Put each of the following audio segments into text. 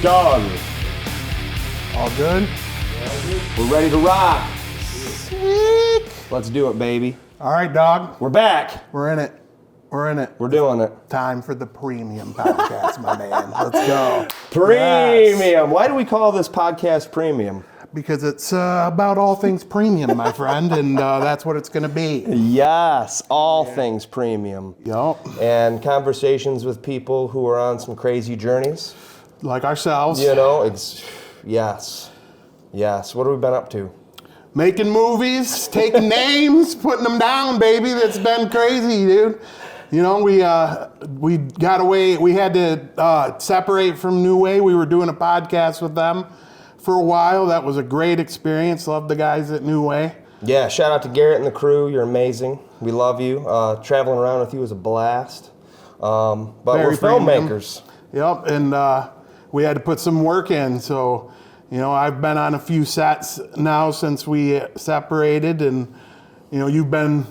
Done. All good? We're ready to rock. Let's do it, baby. All right, dog. We're back. We're in it. We're in it. We're doing it. Time for the premium podcast, my man. Let's go. Premium. Yes. Why do we call this podcast premium? Because it's about all things premium, my friend, and that's what it's going to be. Yes, all things premium. Yup. And conversations with people who are on some crazy journeys. Like ourselves. You know, yes. What have we been up to? Making movies, taking names, putting them down, baby. That's been crazy, dude. You know, we got away. We had to separate from New Way. We were doing a podcast with them for a while. That was a great experience. Love the guys at New Way. Yeah, shout out to Garrett and the crew. You're amazing. We love you. Traveling around with you was a blast. But Very we're filmmakers. Yep, and we had to put some work in. So, you know, I've been on a few sets now since we separated, and you know, you've been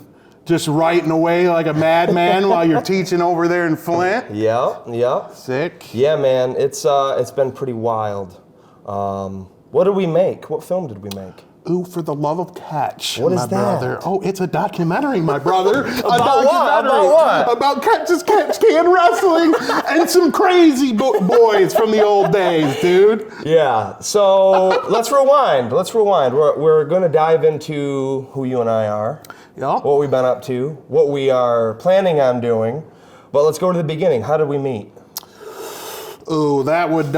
just writing away like a madman while you're teaching over there in Flint. Yep. Sick. Yeah, man, it's been pretty wild. What did we make? What film did we make? Ooh, For the Love of Catch. What is my that? Brother. Oh, it's a documentary, my brother. About what? About catch can wrestling and some crazy boys from the old days, dude. Yeah, so let's rewind. We're going to dive into who you and I are, Yep. what we've been up to, what we are planning on doing. But let's go to the beginning. How did we meet? Ooh, that would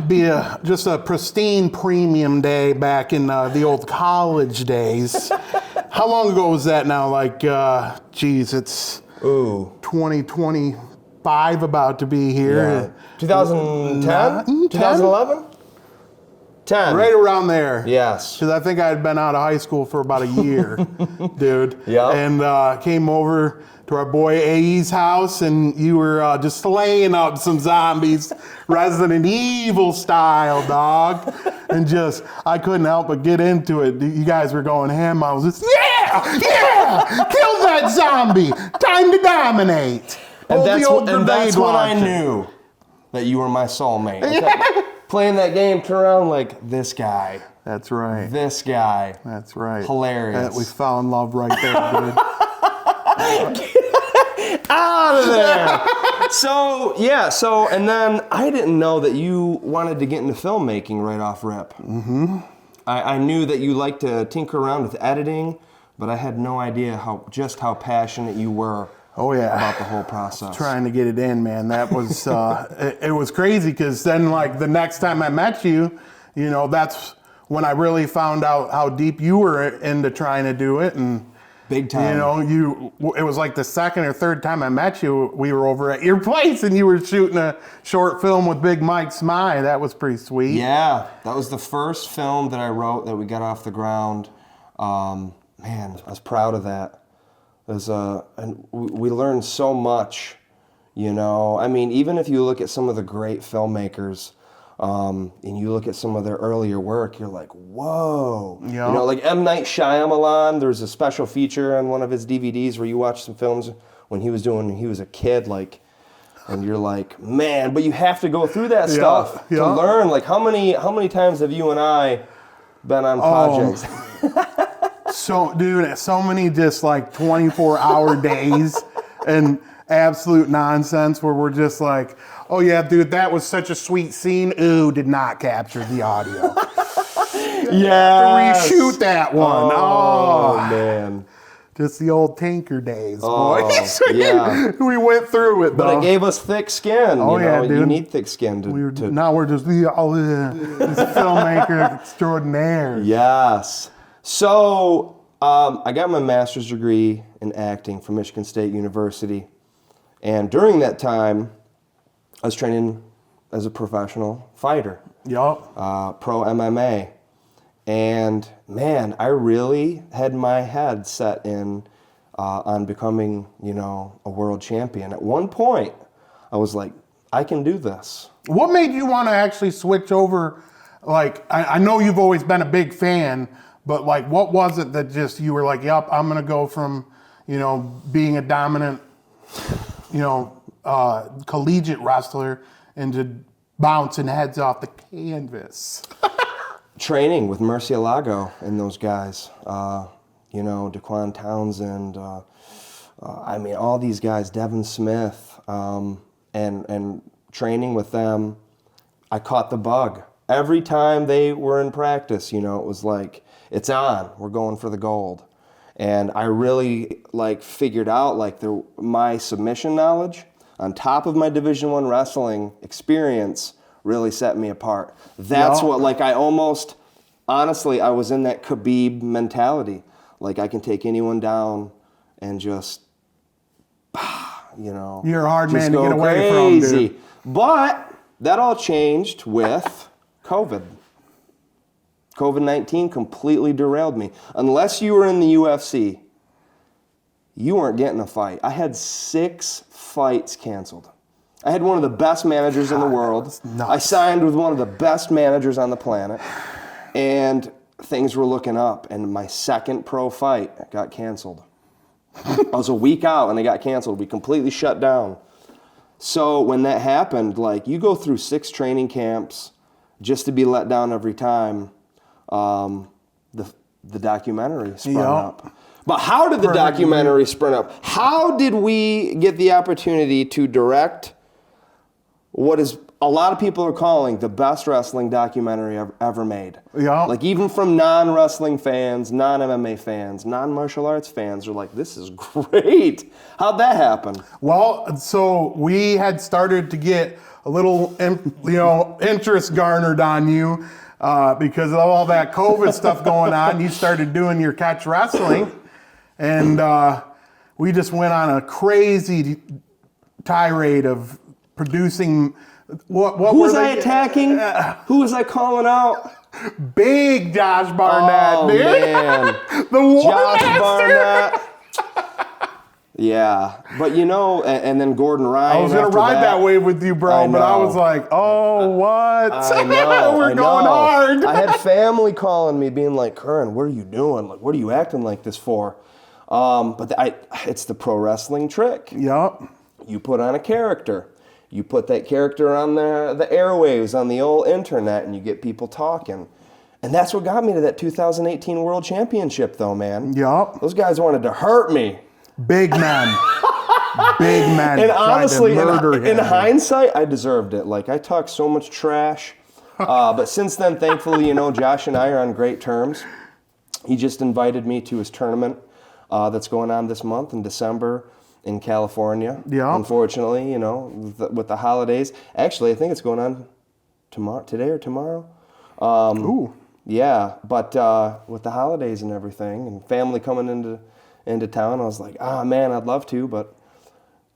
be just a pristine premium day back in the old college days. How long ago was that now? Like, geez, it's 2025 about to be here. Yeah. 2010? 2011? 10. Right around there. Yes. Because I think I had been out of high school for about a year, dude. Yeah. And came over to our boy AE's house, and you were just slaying up some zombies, Resident Evil style, dog. And just, I couldn't help but get into it. You guys were going ham. I was just, yeah, kill that zombie. Time to dominate. And that's when I launcher. knew that you were my soulmate. Okay? Playing that game, turn around like, this guy. That's right. This guy. That's right. Hilarious. We fell in love right there, dude. Out of there. So, and then I didn't know that you wanted to get into filmmaking right off rip. Mm-hmm. I knew that you liked to tinker around with editing, but I had no idea just how passionate you were. Oh yeah, about the whole process. Trying to get it in, man. That was it was crazy, because then like the next time I met you, you know, that's when I really found out how deep you were into trying to do it. And big time. You know, it was like the second or third time I met you, we were over at your place and you were shooting a short film with Big Mike Smythe. That was pretty sweet. Yeah, that was the first film that I wrote that we got off the ground. Man, I was proud of that. And we learned so much, you know. I mean, even if you look at some of the great filmmakers, and you look at some of their earlier work, you're like, whoa. Yep. You know, like M. Night Shyamalan, there's a special feature on one of his DVDs where you watch some films when he was a kid, like, and you're like, man, but you have to go through that stuff to learn. Like, how many times have you and I been on projects? So, dude, so many just like 24-hour days and absolute nonsense where we're just like, oh yeah, dude, that was such a sweet scene. Ooh, did not capture the audio. Yeah. Reshoot that one. Oh, man. Just the old tanker days, boys. Yeah. We went through it, though. But it gave us thick skin. Oh, you know? yeah, dude. You need thick skin to... Now we're just these filmmaker extraordinaire. Yes. So, I got my master's degree in acting from Michigan State University. And during that time, I was training as a professional fighter. Yup. Pro MMA. And, man, I really had my head set in on becoming, you know, a world champion. At one point, I was like, I can do this. What made you want to actually switch over? Like, I know you've always been a big fan, but like, what was it that just, you were like, yep, I'm going to go from, you know, being a dominant, you know, collegiate wrestler into bouncing heads off the canvas? Training with Murcielago and those guys. DeQuan Townsend. All these guys, Devin Smith, and training with them. I caught the bug. Every time they were in practice, it was like, it's on. We're going for the gold. And I really figured out my submission knowledge on top of my Division I wrestling experience really set me apart. That's what I almost, honestly, I was in that Khabib mentality. I can take anyone down and just, You're a hard man to get away from, dude. But that all changed with COVID. COVID-19 completely derailed me. Unless you were in the UFC, you weren't getting a fight. I had 6 fights canceled. I had one of the best managers in the world. I signed with one of the best managers on the planet. And things were looking up. And my second pro fight got canceled. I was a week out and they got canceled. We completely shut down. So when that happened, you go through 6 training camps just to be let down every time. The documentary sprung up. But how did the documentary spring up? How did we get the opportunity to direct what is a lot of people are calling the best wrestling documentary ever made? Yeah. Even from non-wrestling fans, non-MMA fans, non-martial arts fans are like, this is great. How'd that happen? Well, so we had started to get a little, interest garnered on you because of all that COVID stuff going on. You started doing your catch wrestling, and we just went on a crazy tirade of producing. What Who was I attacking? Who was I calling out? Big Josh Barnett, dude. Man. The War Josh Master. Barnett. Yeah, but and then Gordon Ryan. I was gonna ride that wave with you, bro, but I was like, oh, what? I know. We're going hard. I had family calling me, being like, Curran, what are you doing? What are you acting like this for? It's the pro wrestling trick. Yep. You put on a character. You put that character on the airwaves, on the old internet, and you get people talking. And that's what got me to that 2018 World Championship, though, man. Yep. Those guys wanted to hurt me. Big man. Big man. And honestly, in him. hindsight, I deserved it. I talked so much trash. But since then, thankfully, Josh and I are on great terms. He just invited me to his tournament that's going on this month in December in California. Yeah. Unfortunately, with the holidays. Actually, I think it's going on today or tomorrow. Ooh. Yeah, but with the holidays and everything, and family coming into town, I was like, man, I'd love to, but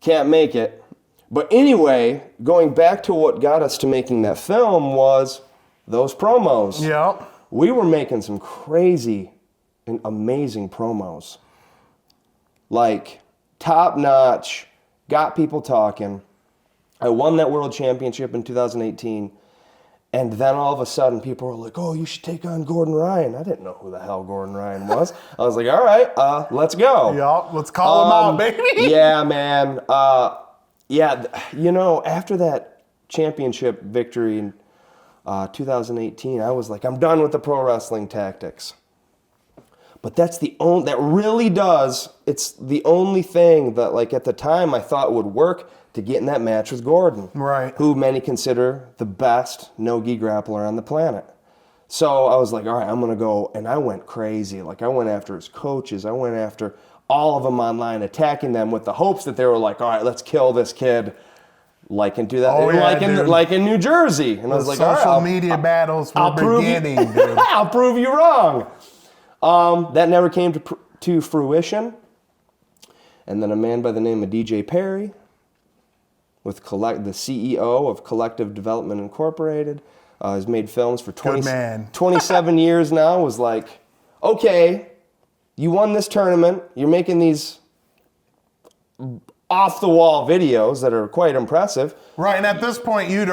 can't make it. But anyway, going back to what got us to making that film was those promos. Yeah. We were making some crazy and amazing promos. Top notch, got people talking. I won that world championship in 2018. And then all of a sudden, people were like, oh, you should take on Gordon Ryan. I didn't know who the hell Gordon Ryan was. I was like, all right, let's go. Yeah, let's call him out, baby. Yeah, man. After that championship victory in 2018, I was like, I'm done with the pro wrestling tactics. But it's the only thing that, at the time, I thought would work to get in that match with Gordon. Right. Who many consider the best no-gi grappler on the planet. So I was like, all right, I'm going to go. And I went crazy. I went after his coaches. I went after all of them online, attacking them with the hopes that they were like, all right, let's kill this kid. In New Jersey. And I was like, all right, social media battles were beginning, dude. I'll prove you wrong. That never came to fruition. And then a man by the name of DJ Perry, with the CEO of Collective Development Incorporated, has made films for 27 years now, was like, okay, you won this tournament, you're making these off-the-wall videos that are quite impressive. Right, and at this point, you'd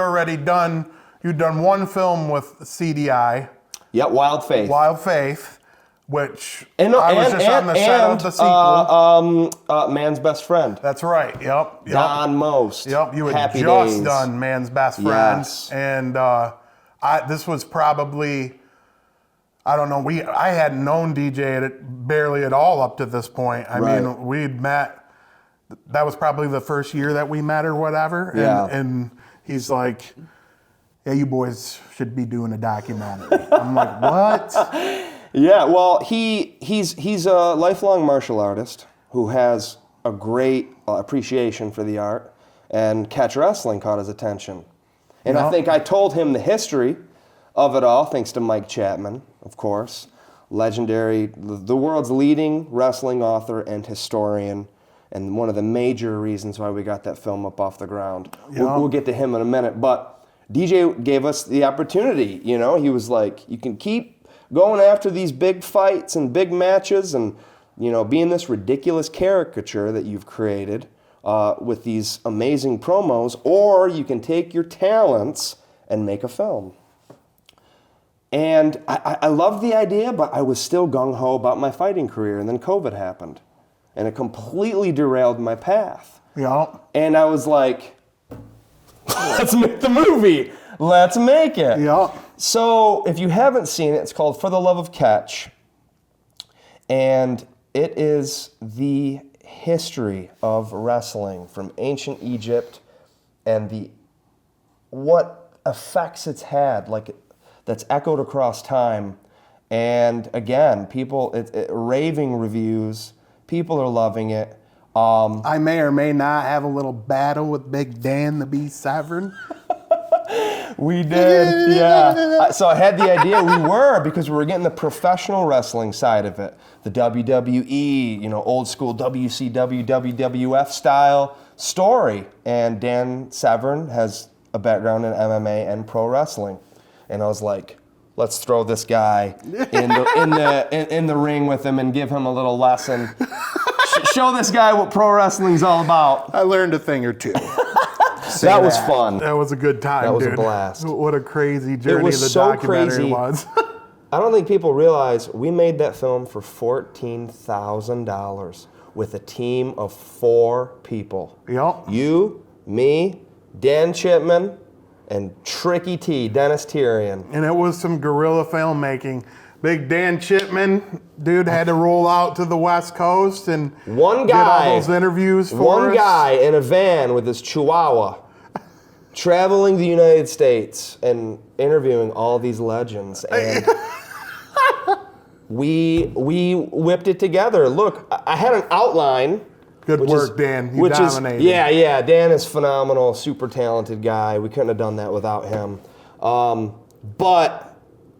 done one film with CDI. Yep, Wild Faith. Wild Faith. which And, I was just on the set of the sequel. Man's Best Friend. That's right. Yep. Don Most. Yep. You had Happy just Days. done Man's Best Friend, Yes. and this was probably, I don't know. I hadn't known DJ barely at all up to this point. I Right. mean, we'd met. That was probably the first year that we met or whatever. And, Yeah. and he's like, "Yeah, you boys should be doing a documentary." I'm like, "What?" Yeah, well, he's a lifelong martial artist who has a great appreciation for the art, and catch wrestling caught his attention. And I think I told him the history of it all, thanks to Mike Chapman, of course, legendary, the world's leading wrestling author and historian, and one of the major reasons why we got that film up off the ground. We'll get to him in a minute, but DJ gave us the opportunity. You know, he was like, you can keep going after these big fights and big matches and, you know, being this ridiculous caricature that you've created with these amazing promos, or you can take your talents and make a film. And I loved the idea, but I was still gung-ho about my fighting career, and then COVID happened, and it completely derailed my path. Yeah. And I was like, let's make the movie. Let's make it. Yeah. So if you haven't seen it, it's called For the Love of Catch. And it is the history of wrestling from ancient Egypt and what effects it's had, like that's echoed across time. And again, people, raving reviews, people are loving it. I may or may not have a little battle with Big Dan the Beast Severn. We did, yeah. So I had the idea, because we were getting the professional wrestling side of it. The WWE, you know, old school WCW, WWF style story. And Dan Severn has a background in MMA and pro wrestling. And I was like, let's throw this guy in the ring with him and give him a little lesson. Show this guy what pro wrestling's all about. I learned a thing or two. That was fun. That was a good time, That was dude. a blast. What a crazy journey the so documentary crazy. was. I don't think people realize we made that film for $14,000 with a team of 4 people. Yep. You, me, Dan Chipman, and Tricky T, Dennis Tyrion. And it was some guerrilla filmmaking. Big Dan Chipman, dude, had to roll out to the West Coast and One get guy, all those interviews for one us. guy in a van with his chihuahua, traveling the United States and interviewing all these legends. And we whipped it together. Look, I had an outline. Good work, Dan. You dominated. Yeah. Dan is phenomenal, super talented guy. We couldn't have done that without him. But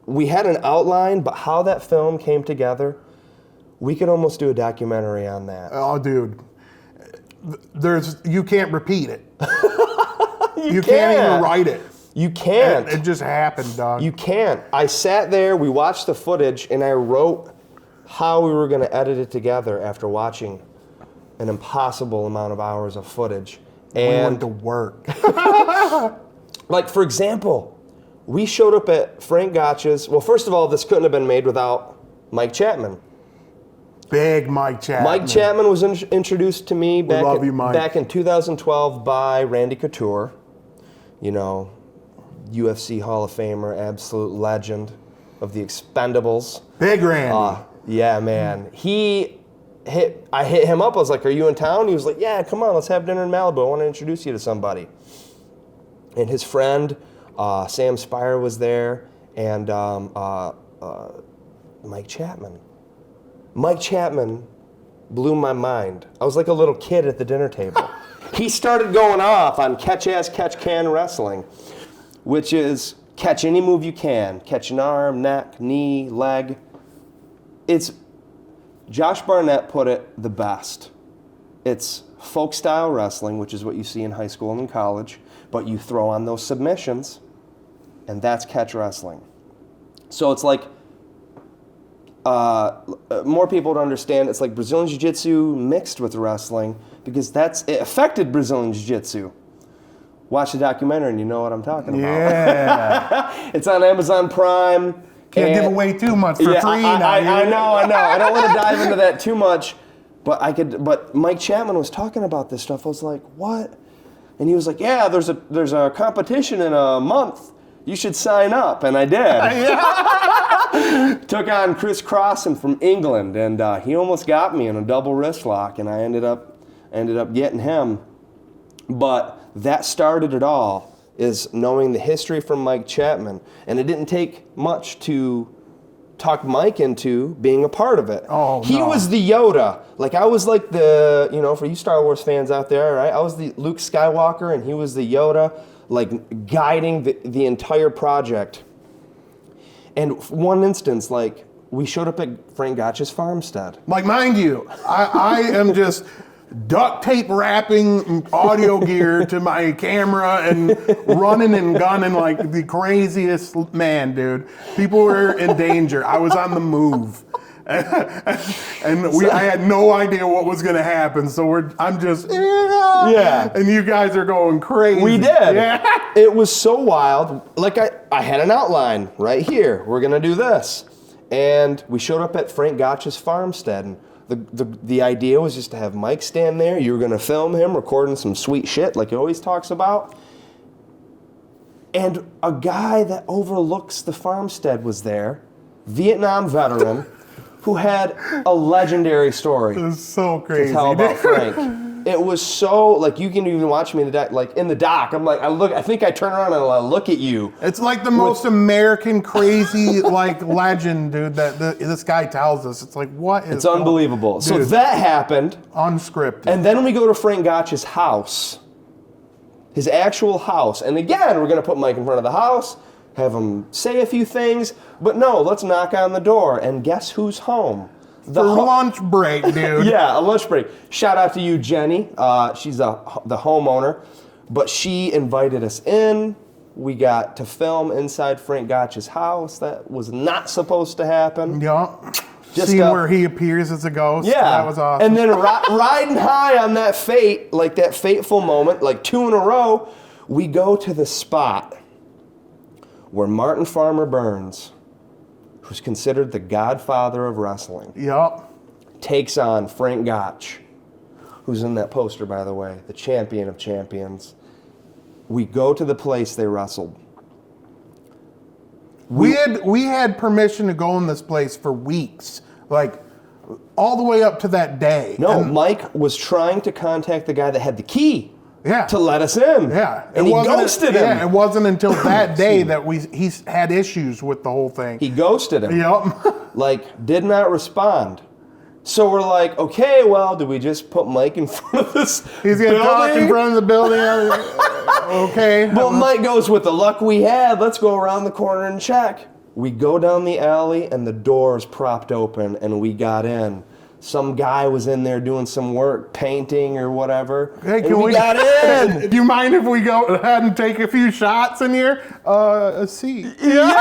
we had an outline, but how that film came together, we could almost do a documentary on that. Oh, dude. You can't repeat it. You can't. can't even write it. You can't. It just happened, dog. You can't. I sat there, we watched the footage, and I wrote how we were going to edit it together after watching an impossible amount of hours of footage. We went to work. Like, for example, we showed up at Frank Gotch's. Well, first of all, this couldn't have been made without Mike Chapman. Big Mike Chapman. Mike Chapman was introduced to me love you, Mike. back in 2012 by Randy Couture. You know, UFC Hall of Famer, absolute legend of the Expendables. Big Randy. Yeah, man. I hit him up. I was like, "Are you in town?" He was like, "Yeah, come on, let's have dinner in Malibu. I want to introduce you to somebody." And his friend, Sam Spire, was there, and Mike Chapman. Mike Chapman blew my mind. I was like a little kid at the dinner table. He started going off on catch-as, catch-can wrestling, which is catch any move you can. Catch an arm, neck, knee, leg. Josh Barnett put it the best. It's folk-style wrestling, which is what you see in high school and in college, but you throw on those submissions, and that's catch wrestling. So it's like, more people would understand, it's like Brazilian Jiu-Jitsu mixed with wrestling, because it affected Brazilian Jiu-Jitsu. Watch the documentary and you know what I'm talking about. Yeah. It's on Amazon Prime. Can't give away too much for free now. I know. I don't want to dive into that too much, but Mike Chapman was talking about this stuff. I was like, what? And he was like, yeah, there's a competition in a month. You should sign up, and I did. Took on Chris Crossan from England, and he almost got me in a double wrist lock, and I ended up getting him. But that started it all, is knowing the history from Mike Chapman, and it didn't take much to talk Mike into being a part of it. He was the Yoda. Like, I was like the, for you Star Wars fans out there, right? I was the Luke Skywalker, and he was the Yoda, like guiding the entire project. And one instance, like, we showed up at Frank Gotch's farmstead. Like, mind you, I am just duct tape wrapping audio gear to my camera and running and gunning like the craziest man, dude. People were in danger. I was on the move. I had no idea what was going to happen, so I'm just, and you guys are going crazy. We did. Yeah. It was so wild. Like, I had an outline right here. We're going to do this. And we showed up at Frank Gotch's farmstead, and the idea was just to have Mike stand there. You were going to film him recording some sweet shit like he always talks about. And a guy that overlooks the farmstead was there, Vietnam veteran, who had a legendary story. It was so crazy. To tell about Frank. It was so, like, you can even watch me in the doc. I'm like, I think I turn around and I look at you. It's like the most American crazy, like, legend, dude, that this guy tells us. It's like, what is It's unbelievable. So that happened. Unscripted. And then we go to Frank Gotch's house. His actual house. And again, we're going to put Mike in front of the house, have him say a few things, but no, let's knock on the door. And guess who's home? For lunch break, dude. Yeah, a lunch break. Shout out to you, Jenny. She's the homeowner. But she invited us in. We got to film inside Frank Gotch's house. That was not supposed to happen. Yeah. See where he appears as a ghost. Yeah. That was awesome. And then riding high on that fate, like that fateful moment, like 2 in a row, we go to the spot where Martin Farmer Burns, who's considered the godfather of wrestling, takes on Frank Gotch, who's in that poster, by the way, the champion of champions. We go to the place they wrestled. We had permission to go in this place for weeks, like all the way up to that day. No, Mike was trying to contact the guy that had the key. Yeah. To let us in. Yeah. And he ghosted him. Yeah, it wasn't until that day that he had issues with the whole thing. He ghosted him. Yep. Like, did not respond. So we're like, okay, well, do we just put Mike in front of this He's going to talk in front of the building. Okay. Well, Mike goes, with the luck we had, let's go around the corner and check. We go down the alley, and the door's propped open, and we got in. Some guy was in there doing some work, painting or whatever. Hey, and we got in. Do you mind if we go ahead and take a few shots in here? A seat. Yeah.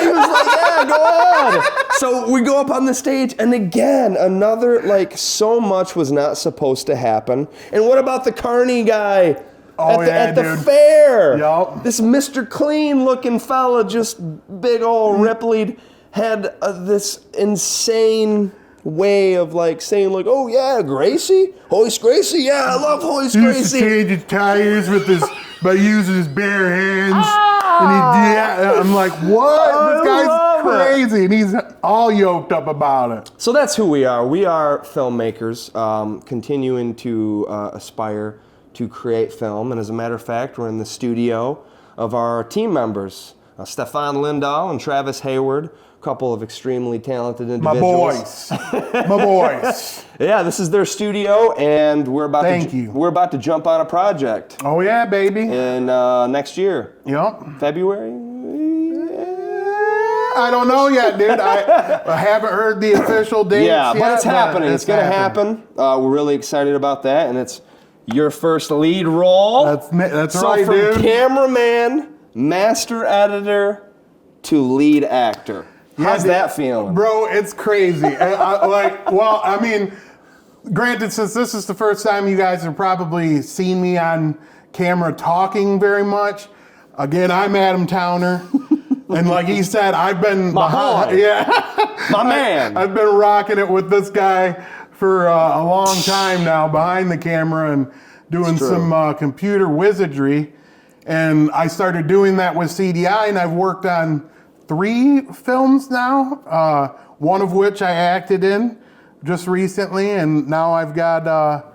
He was like, yeah, go ahead. So we go up on the stage, and again, another, like, so much was not supposed to happen. And what about the Carney guy? At the fair. Yep. This Mr. Clean looking fella, just big old Ripley'd, had this insane way of like saying like, oh yeah, Gracie? Hoist Gracie? Yeah, I love Hoist He Gracie. used to change his tires by using his bare hands. I'm like, what? This guy's crazy. And he's all yoked up about it. So that's who we are. We are filmmakers, continuing to aspire to create film. And as a matter of fact, we're in the studio of our team members, Stefan Lindahl and Travis Hayward, a couple of extremely talented individuals. My boys. Yeah, this is their studio, and we're about to jump on a project. Oh yeah, baby. In next year. Yep. February? I don't know yet, dude. I haven't heard the official dates yet. But it's happening. It's going to happen. We're really excited about that, and it's your first lead role. That's right, so from dude. Cameraman, master editor, to lead actor. How's that feeling? Bro, it's crazy. I mean, granted, since this is the first time you guys have probably seen me on camera talking very much, again, I'm Adam Towner. And like he said, I've been My boy. yeah, My man. I've been rocking it with this guy for a long time now, behind the camera and doing some computer wizardry. And I started doing that with CDI, and I've worked on 3 films now, one of which I acted in just recently, and now I've got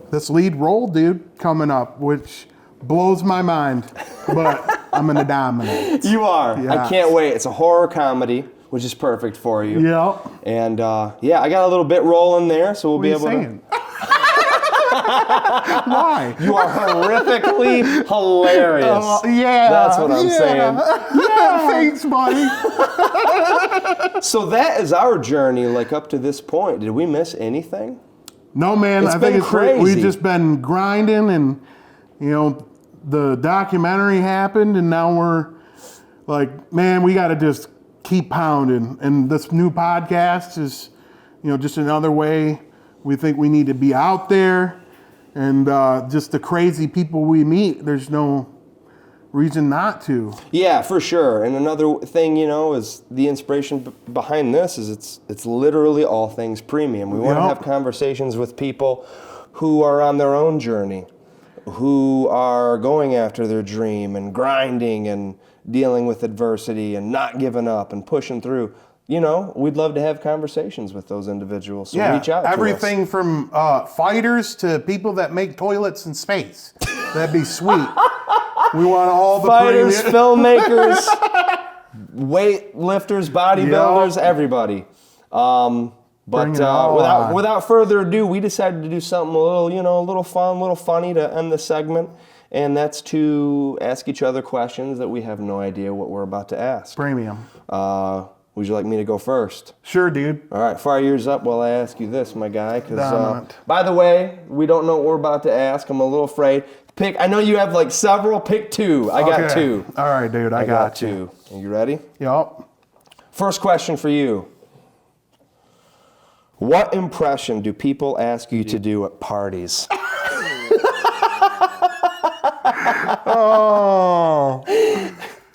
this lead role, dude, coming up, which blows my mind, but I'm gonna dominate. You are. Yes. I can't wait. It's a horror comedy, which is perfect for you. Yeah. And yeah, I got a little bit rolling there, so we'll What be are you able saying? Why? to. You are horrifically hilarious. Yeah. That's what I'm saying. Yeah. Thanks, buddy. So that is our journey, like up to this point. Did we miss anything? No, man. It's I been think crazy. we've just been grinding, and you know, the documentary happened, and now we're like, man, we got to just keep pounding. And this new podcast is, you know, just another way we think we need to be out there, and just the crazy people we meet. There's no reason not to. Yeah, for sure. And another thing, you know, is the inspiration behind this is it's literally all things premium. We want to have conversations with people who are on their own journey, who are going after their dream and grinding and dealing with adversity and not giving up and pushing through. You know, we'd love to have conversations with those individuals. So reach out to us. Everything from fighters to people that make toilets in space. That'd be sweet. We want all the Fighters, premium. filmmakers, weightlifters, bodybuilders, everybody. But Bring it all on. without further ado, we decided to do something a little, you know, a little fun, a little funny to end the segment. And that's to ask each other questions that we have no idea what we're about to ask. Premium. Would you like me to go first? Sure, dude. All right, fire yours up while I ask you this, my guy. Dominant. By the way, we don't know what we're about to ask. I'm a little afraid. Pick. I know you have like several. Pick 2. I got 2. All right, dude. I got you. 2. Are you ready? Yup. First question for you. What impression do people ask you to do at parties? Oh.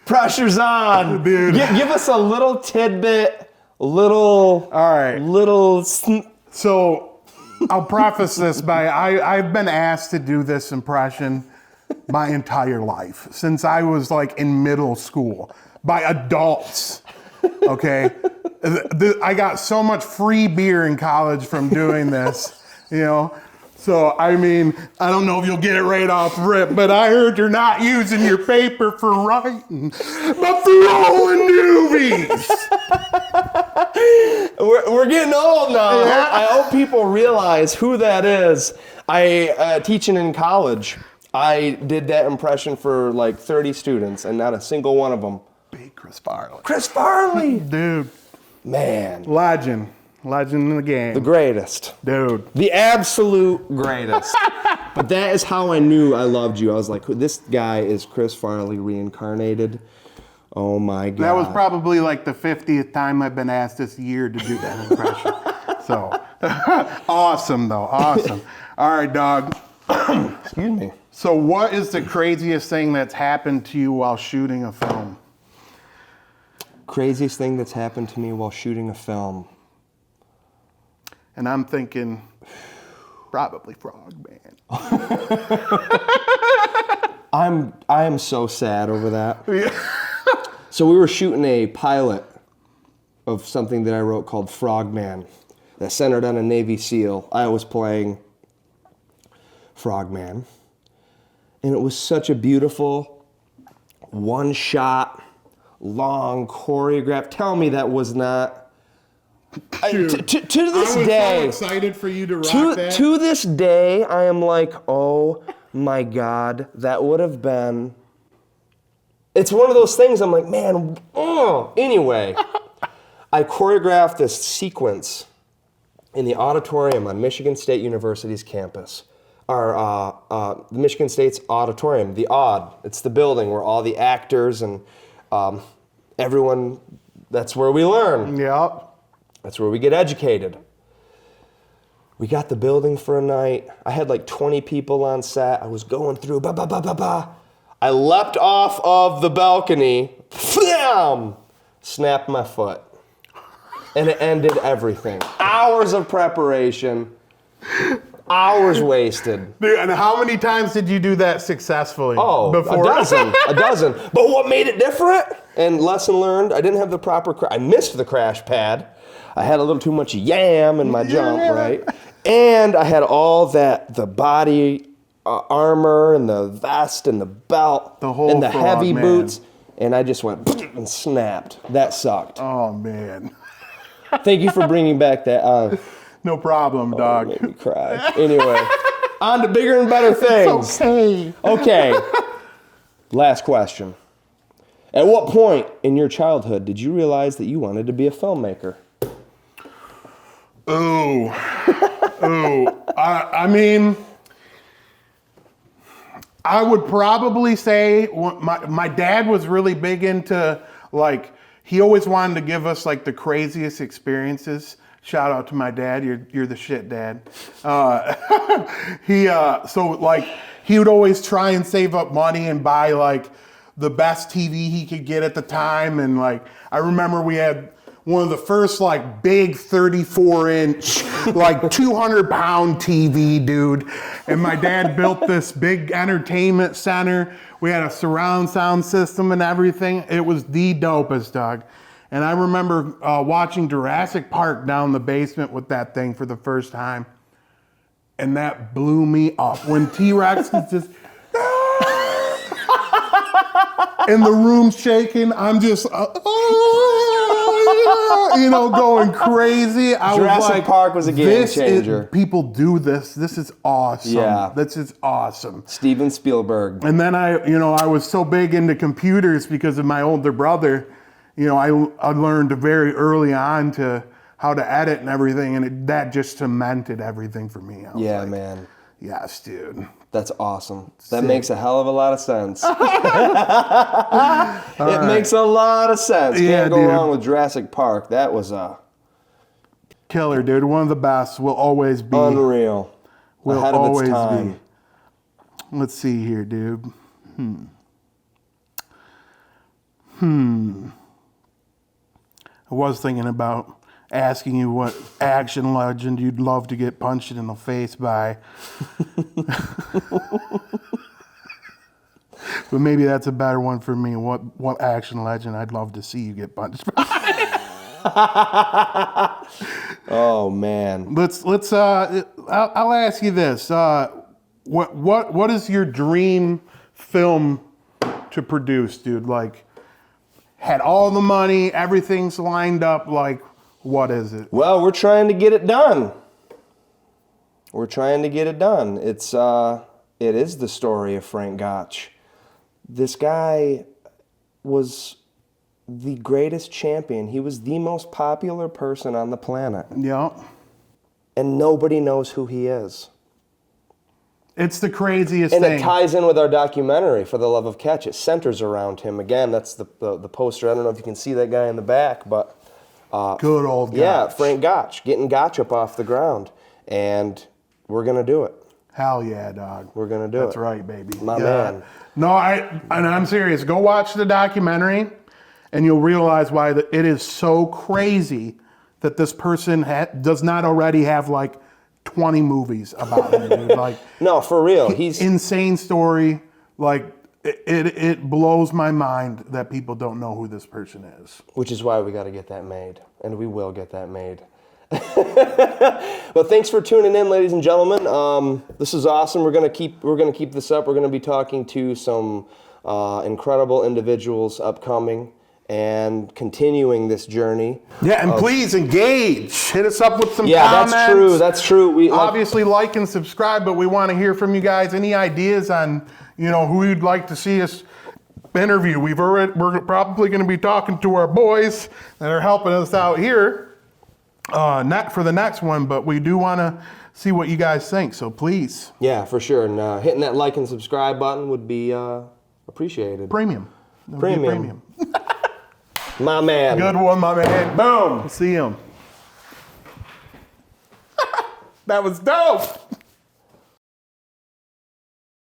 Pressure's on. Dude. Give us a little tidbit, all right. So I'll preface this by I've been asked to do this impression my entire life, since I was like in middle school, by adults. Okay. I got so much free beer in college from doing this, you know. So, I mean, I don't know if you'll get it right off rip, but I heard you're not using your paper for writing, but for rolling newbies. We're getting old now. Yeah. I hope people realize who that is. Teaching in college, I did that impression for like 30 students, and not a single one of them. Big Chris Farley. Chris Farley! Dude. Man. Legend in the game. The greatest. Dude. The absolute greatest. But that is how I knew I loved you. I was like, this guy is Chris Farley reincarnated. Oh my God. That was probably like the 50th time I've been asked this year to do that impression. So, awesome though, awesome. All right, dog. Excuse me. So what is the craziest thing that's happened to you while shooting a film? Craziest thing that's happened to me while shooting a film. And I'm thinking, probably Frogman. I am so sad over that. Yeah. So we were shooting a pilot of something that I wrote called Frogman that centered on a Navy SEAL. I was playing Frogman. And it was such a beautiful, one-shot, long, choreographed. Tell me that was not... Dude, to this I was day... so excited for you to rock that. To this day, I am like, oh my God, that would have been... It's one of those things I'm like, man, oh. Anyway, I choreographed this sequence in the auditorium on Michigan State University's campus. The Michigan State's auditorium, the Aud. It's the building where all the actors and everyone, that's where we learn. Yep. That's where we get educated. We got the building for a night. I had like 20 people on set. I was going through, I leapt off of the balcony, Bam! Snapped my foot. And it ended everything. Hours of preparation. Hours wasted. Dude, and how many times did you do that successfully? Oh, before? a dozen. But what made it different? And lesson learned, I didn't have the proper, I missed the crash pad. I had a little too much yam in my jump, right? And I had all that, the body armor and the vest and the belt The whole and the heavy man. boots. And I just went and snapped. That sucked. Oh, man. Thank you for bringing back that. No problem, dog. Made me cry. Anyway, on to bigger and better things. Okay. Okay. Last question. At what point in your childhood did you realize that you wanted to be a filmmaker? Ooh. I mean, I would probably say my dad was really big into, like, he always wanted to give us, like, the craziest experiences. Shout out to my dad. You're the shit, Dad. He would always try and save up money and buy, like, the best TV he could get at the time. And, like, I remember we had one of the first, like, big 34-inch, like, 200-pound TV, dude. And my dad built this big entertainment center. We had a surround sound system and everything. It was the dopest, dog. And I remember watching Jurassic Park down the basement with that thing for the first time. And that blew me up. When T-Rex is just... and the room's shaking, I'm just... going crazy. Jurassic Park was a game changer. People do this. This is awesome. Yeah. This is awesome. Steven Spielberg. And then I was so big into computers because of my older brother. I learned very early on to how to edit and everything, and that just cemented everything for me. Yeah, like, man. Yes, dude. That's awesome. That makes a hell of a lot of sense. It makes a lot of sense. Yeah, Can't go wrong with Jurassic Park. That was a killer, dude. One of the best. Will always be. Unreal. Will Ahead of always its time. be. Let's see here, dude. I was thinking about asking you what action legend you'd love to get punched in the face by. But maybe that's a better one for me. What action legend I'd love to see you get punched by. Oh man. I'll ask you this. What is your dream film to produce, dude? Like, had all the money, everything's lined up, like, what is it? Well, we're trying to get it done. It is the story of Frank Gotch. This guy was the greatest champion. He was the most popular person on the planet. Yeah. And nobody knows who he is. It's the craziest thing. And it thing. ties in with our documentary, For the Love of Catch. It centers around him. Again, that's the poster. I don't know if you can see that guy in the back, but... good old Gotch. Yeah, Frank Gotch. Getting Gotch up off the ground. And we're going to do it. Hell yeah, dog. We're going to do That's it. right, baby. My man. No, I'm serious. Go watch the documentary, and you'll realize why it is so crazy that this person does not already have, like, 20 movies about him, dude. Like, no, for real. He's insane story. Like, it blows my mind that people don't know who this person is. Which is why we got to get that made, and we will get that made. Well, thanks for tuning in, ladies and gentlemen. This is awesome. We're gonna keep this up. We're gonna be talking to some incredible individuals upcoming and continuing this journey. Yeah, and please engage. Hit us up with some comments. Yeah, that's true. We obviously like and subscribe, but we want to hear from you guys. Any ideas on who you'd like to see us interview? We're probably going to be talking to our boys that are helping us out here. Not for the next one, but we do want to see what you guys think, so please. Yeah, for sure. And hitting that like and subscribe button would be appreciated. Premium. My man. Good one, my man. Boom. See him. That was dope.